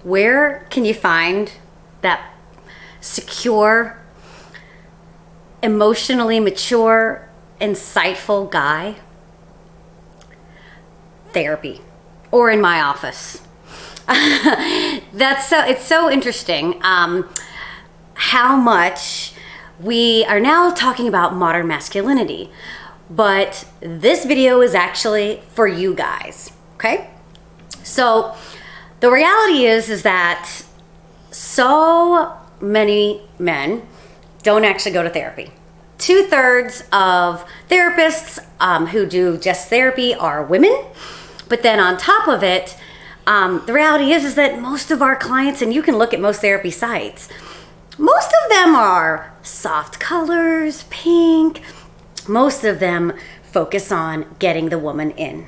Where can you find that secure, emotionally mature, insightful guy? Therapy, or in my office. It's so interesting how much we are now talking about modern masculinity, but this video is actually for you guys, okay? So the reality is that so many men don't actually go to therapy. 2/3 of therapists who do just therapy are women. But then on top of it, the reality is that most of our clients, and you can look at most therapy sites, most of them are soft colors, pink. Most of them focus on getting the woman in.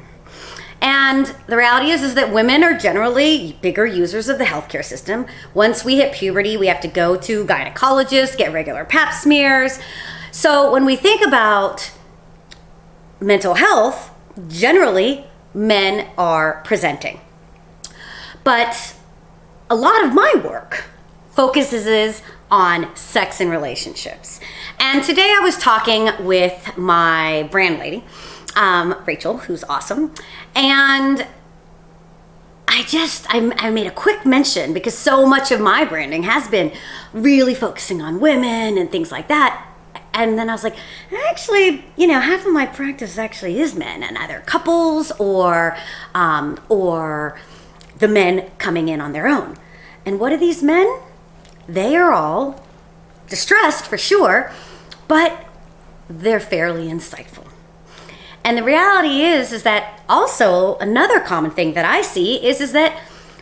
And the reality is that women are generally bigger users of the healthcare system. Once we hit puberty, we have to go to gynecologists, get regular pap smears. So when we think about mental health, generally men are presenting. But a lot of my work focuses on sex and relationships. And today I was talking with my brand lady, Rachel, who's awesome. And I made a quick mention because so much of my branding has been really focusing on women and things like that. And then I was like, actually, half of my practice actually is men, and either couples or the men coming in on their own. And what are these men? They are all distressed for sure, but they're fairly insightful. And the reality is that also another common thing that I see is that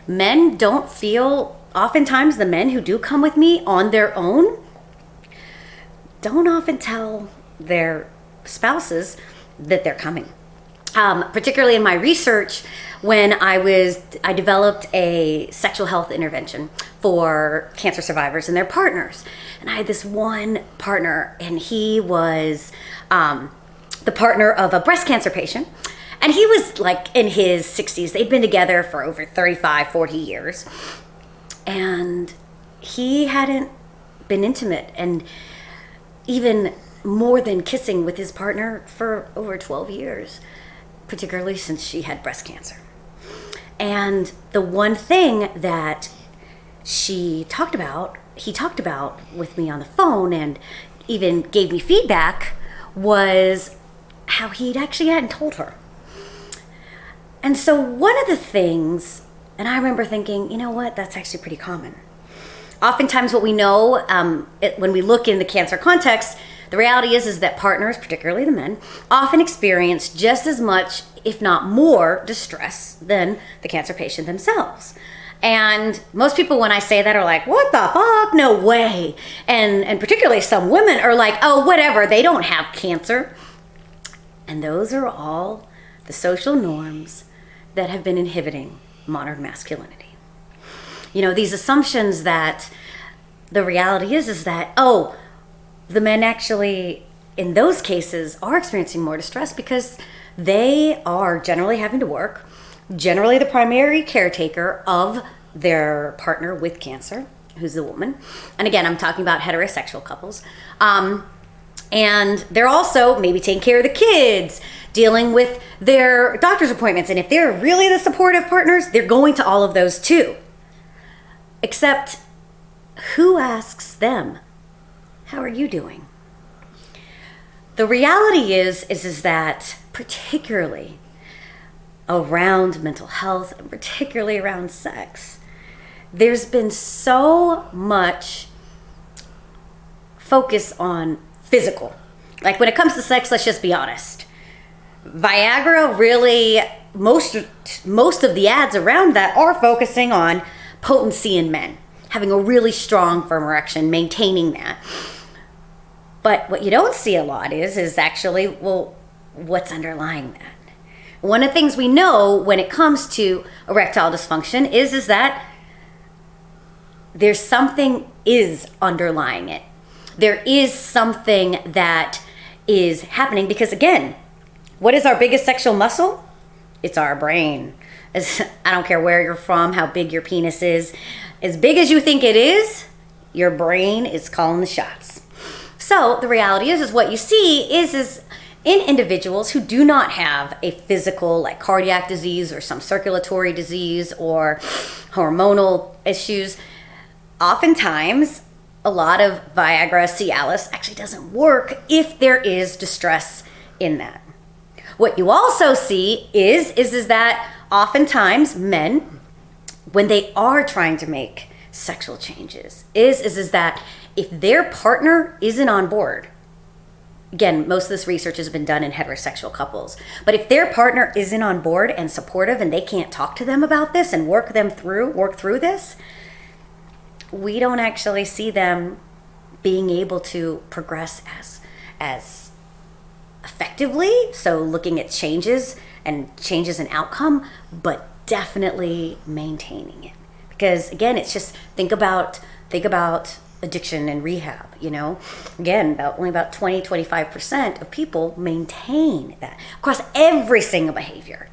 men don't feel, oftentimes the men who do come with me on their own don't often tell their spouses that they're coming. Particularly in my research, when I developed a sexual health intervention for cancer survivors and their partners. And I had this one partner, and he was the partner of a breast cancer patient. And he was like in his 60s. They'd been together for over 35, 40 years. And he hadn't been intimate and even more than kissing with his partner for over 12 years, particularly since she had breast cancer. And the one thing that he talked about with me on the phone and even gave me feedback was how he actually hadn't told her. And so one of the things, and I remember thinking, you know what, that's actually pretty common. Oftentimes what we know, when we look in the cancer context, the reality is that partners, particularly the men, often experience just as much, if not more, distress than the cancer patient themselves. And most people, when I say that, are like, what the fuck? No way. And particularly some women are like, oh, whatever, they don't have cancer. And those are all the social norms that have been inhibiting modern masculinity. These assumptions that the reality is that, oh, the men actually, in those cases, are experiencing more distress because they are generally having to work, generally the primary caretaker of their partner with cancer, who's the woman. And again, I'm talking about heterosexual couples. And they're also maybe taking care of the kids, dealing with their doctor's appointments. And if they're really the supportive partners, they're going to all of those too. Except, who asks them, how are you doing? The reality is that particularly around mental health, and particularly around sex, there's been so much focus on physical. Like when it comes to sex, let's just be honest. Viagra really, most of the ads around that are focusing on potency in men, having a really strong, firm erection, maintaining that. But what you don't see a lot is actually, well, what's underlying that? One of the things we know when it comes to erectile dysfunction is that there's something is underlying it. There is something that is happening because, again, what is our biggest sexual muscle? It's our brain. I don't care where you're from, how big your penis is. As big as you think it is, your brain is calling the shots. So the reality is what you see is in individuals who do not have a physical like cardiac disease or some circulatory disease or hormonal issues, oftentimes a lot of Viagra, Cialis actually doesn't work if there is distress in that. What you also see is that oftentimes men, when they are trying to make sexual changes, is that if their partner isn't on board, again, most of this research has been done in heterosexual couples, but if their partner isn't on board and supportive and they can't talk to them about this and work through this, we don't actually see them being able to progress as effectively. So looking at changes in outcome, but definitely maintaining it. Because again, it's just think about addiction and rehab, again, only about 20-25% of people maintain that across every single behavior,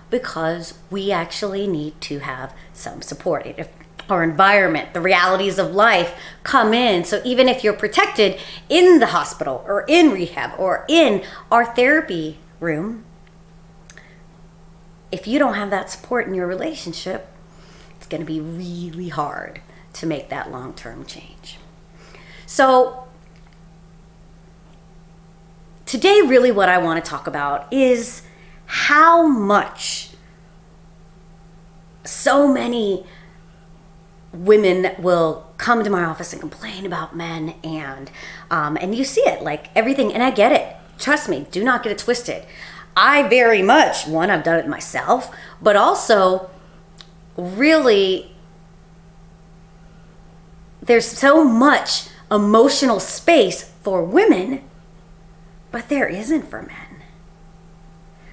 because we actually need to have some support. If our environment, the realities of life come in, so even if you're protected in the hospital or in rehab or in our therapy room, if you don't have that support in your relationship, it's going to be really hard to make that long-term change. So today, really what I want to talk about is how much so many women will come to my office and complain about men, and you see it like everything, and I get it. Trust me, do not get it twisted. I very much, I've done it myself, but also really there's so much emotional space for women, but there isn't for men.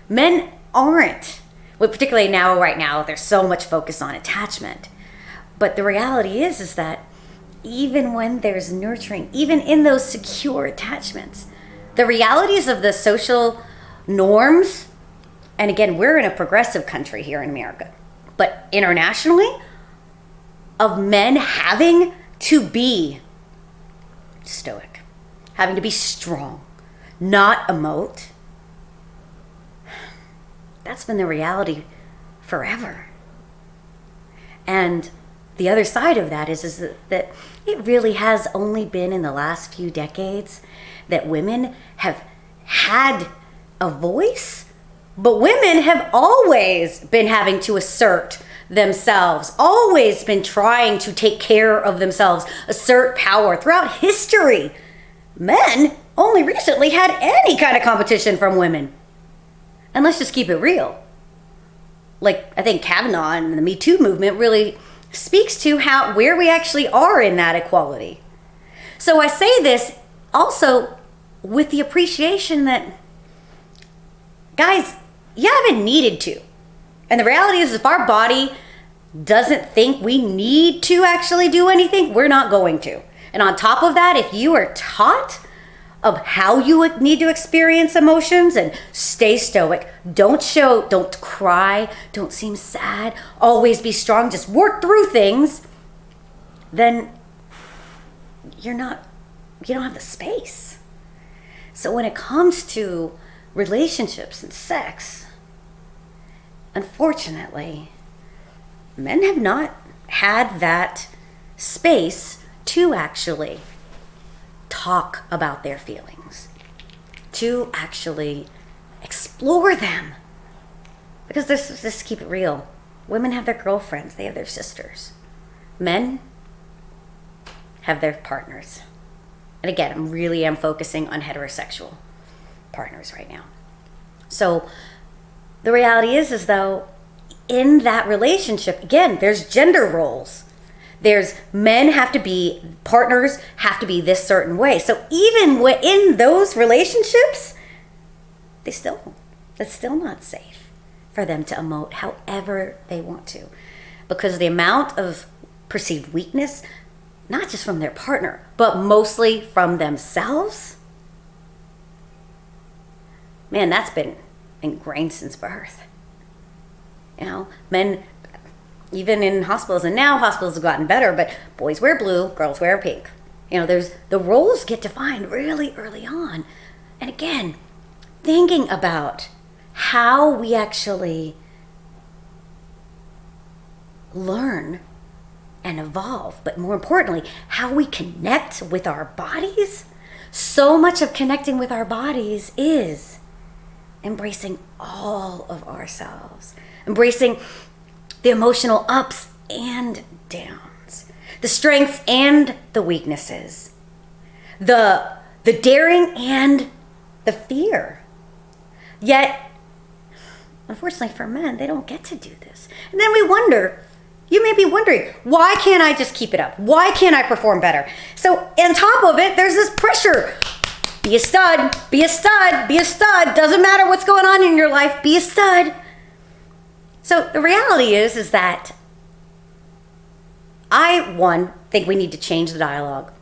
Men aren't. Well, particularly right now, there's so much focus on attachment. But the reality is that even when there's nurturing, even in those secure attachments, the realities of the social norms, and again, we're in a progressive country here in America, but internationally, of men having to be stoic, having to be strong, not emote. That's been the reality forever. And the other side of that is that it really has only been in the last few decades that women have had a voice, but women have always been having to assert themselves, always been trying to take care of themselves, assert power throughout history. Men only recently had any kind of competition from women. And let's just keep it real. Like, I think Kavanaugh and the Me Too movement really speaks to where we actually are in that equality. So I say this also with the appreciation that, guys, you haven't needed to. And the reality is, if our body doesn't think we need to actually do anything, we're not going to. And on top of that, if you are taught of how you need to experience emotions and stay stoic, don't cry, don't seem sad, always be strong, just work through things, then you don't have the space. So when it comes to relationships and sex, unfortunately, men have not had that space to actually talk about their feelings, to actually explore them. Because let's keep it real. Women have their girlfriends, they have their sisters. Men have their partners. And again, I am focusing on heterosexual partners right now. So the reality is though, in that relationship, again, there's gender roles. There's partners have to be this certain way. So even in those relationships, that's still not safe for them to emote however they want to. Because the amount of perceived weakness, not just from their partner, but mostly from themselves, man, that's been ingrained since birth. Men, even in hospitals, and now hospitals have gotten better, but boys wear blue, girls wear pink. There's the roles get defined really early on. And again, thinking about how we actually learn and evolve, but more importantly, how we connect with our bodies. So much of connecting with our bodies is embracing all of ourselves, embracing the emotional ups and downs, the strengths and the weaknesses, the daring and the fear. Yet, unfortunately for men, they don't get to do this. And then we wonder, you may be wondering, why can't I just keep it up? Why can't I perform better? So on top of it, there's this pressure. Be a stud, be a stud, be a stud. Doesn't matter what's going on in your life, be a stud. So the reality is that I think we need to change the dialogue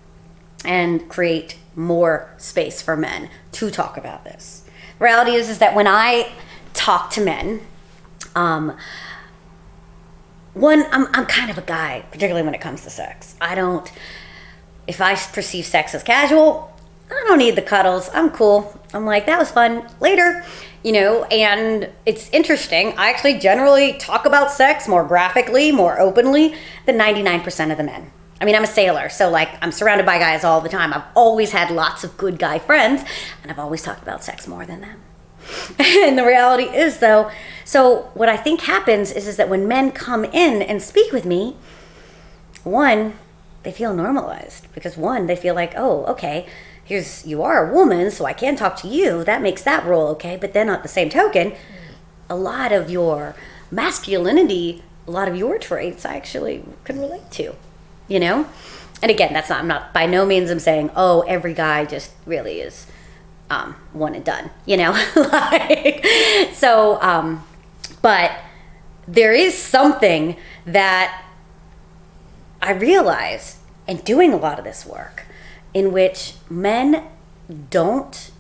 and create more space for men to talk about this. The reality is that when I talk to men, I'm kind of a guy, particularly when it comes to sex. If I perceive sex as casual, I don't need the cuddles. I'm cool. I'm like, that was fun. Later, and it's interesting. I actually generally talk about sex more graphically, more openly than 99% of the men. I mean, I'm a sailor, so I'm surrounded by guys all the time. I've always had lots of good guy friends, and I've always talked about sex more than them. And the reality is, though, so what I think happens is that when men come in and speak with me, one, they feel normalized, because one, they feel like, oh, okay, you are a woman, so I can talk to you. That makes that role okay. But then at the same token, a lot of your masculinity, a lot of your traits I actually can relate to, And again, I'm not by no means I'm saying, oh, every guy just really is one and done, but there is something that I realize in doing a lot of this work in which men don't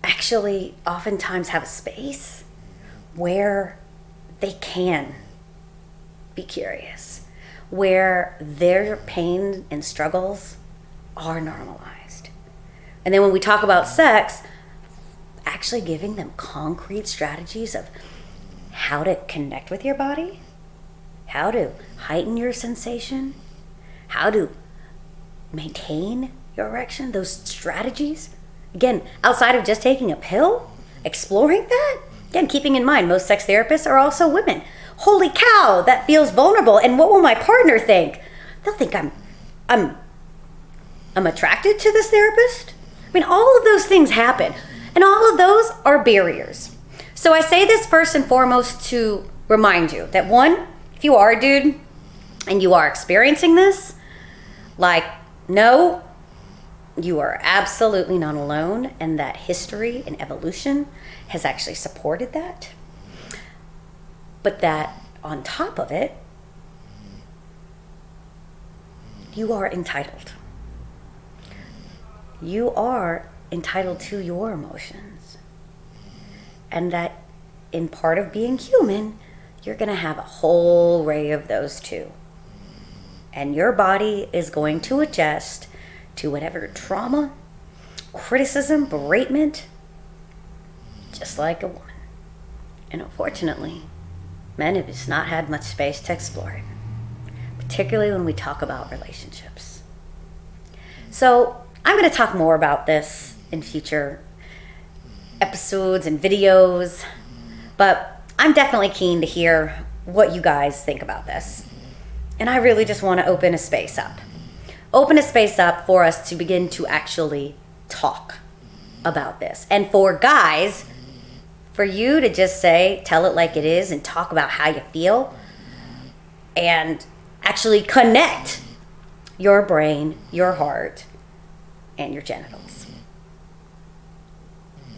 actually oftentimes have a space where they can be curious, where their pain and struggles are normalized. And then when we talk about sex, actually giving them concrete strategies of how to connect with your body, how to heighten your sensation, how to maintain your erection, those strategies. Again, outside of just taking a pill, exploring that. Again, keeping in mind, most sex therapists are also women. Holy cow, that feels vulnerable. And what will my partner think? They'll think I'm attracted to this therapist. I mean, all of those things happen. And all of those are barriers. So I say this first and foremost to remind you that one, if you are a dude and you are experiencing this, no, you are absolutely not alone, and that history and evolution has actually supported that. But that on top of it, you are entitled. You are entitled to your emotions. And that in part of being human, you're going to have a whole array of those too. And your body is going to adjust to whatever trauma, criticism, beratement, just like a woman. And unfortunately, men have just not had much space to explore it, particularly when we talk about relationships. So I'm going to talk more about this in future episodes and videos, but I'm definitely keen to hear what you guys think about this. And I really just want to open a space up for us to begin to actually talk about this. And for guys, for you to just tell it like it is and talk about how you feel and actually connect your brain, your heart, and your genitals.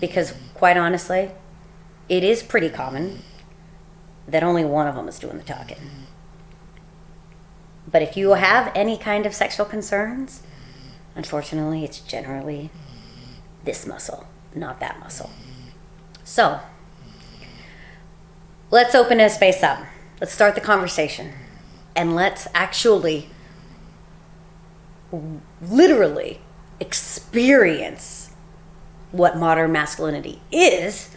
Because quite honestly, it is pretty common that only one of them is doing the talking. But if you have any kind of sexual concerns, unfortunately, it's generally this muscle, not that muscle. So, let's open a space up. Let's start the conversation. And let's actually literally experience what modern masculinity is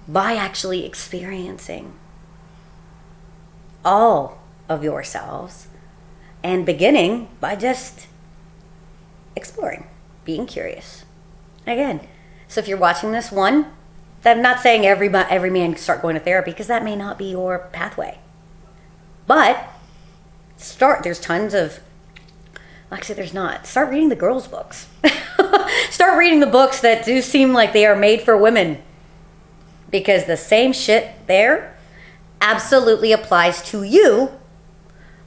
by actually experiencing all of yourselves and beginning by just exploring, being curious. Again, so if you're watching this, one, I'm not saying every man start going to therapy, because that may not be your pathway. But there's tons of, actually there's not. Start reading the girls' books. Start reading the books that do seem like they are made for women. Because the same shit there absolutely applies to you,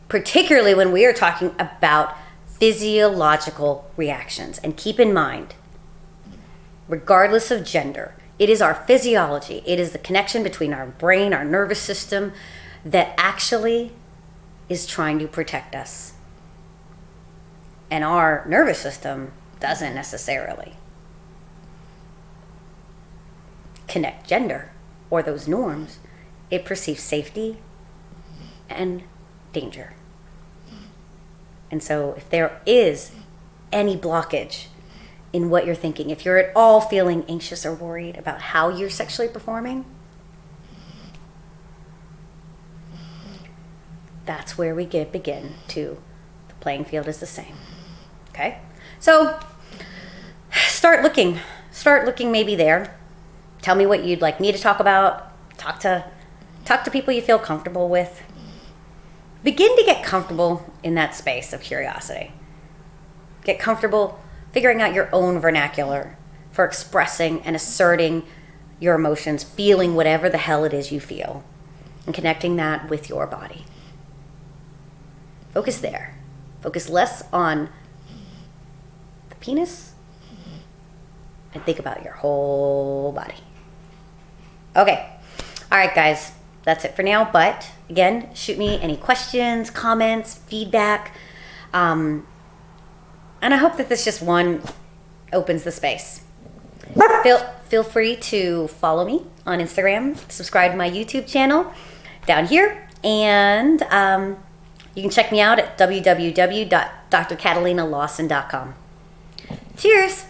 particularly when we are talking about physiological reactions. And keep in mind, regardless of gender, it is our physiology. It is the connection between our brain, our nervous system, that actually is trying to protect us. And our nervous system doesn't necessarily connect gender or those norms. It perceives safety and danger. And so if there is any blockage in what you're thinking, if you're at all feeling anxious or worried about how you're sexually performing, that's where we begin to, the playing field is the same. Okay? So start looking maybe there. Tell me what you'd like me to talk about. Talk to people you feel comfortable with. Begin to get comfortable in that space of curiosity. Get comfortable figuring out your own vernacular for expressing and asserting your emotions, feeling whatever the hell it is you feel, and connecting that with your body. Focus there. Focus less on the penis and think about your whole body. Okay. All right, guys. That's it for now. But again, shoot me any questions, comments, feedback. And I hope that this just one opens the space. Feel free to follow me on Instagram, subscribe to my YouTube channel down here, and you can check me out at www.drcatalinalawson.com. Cheers!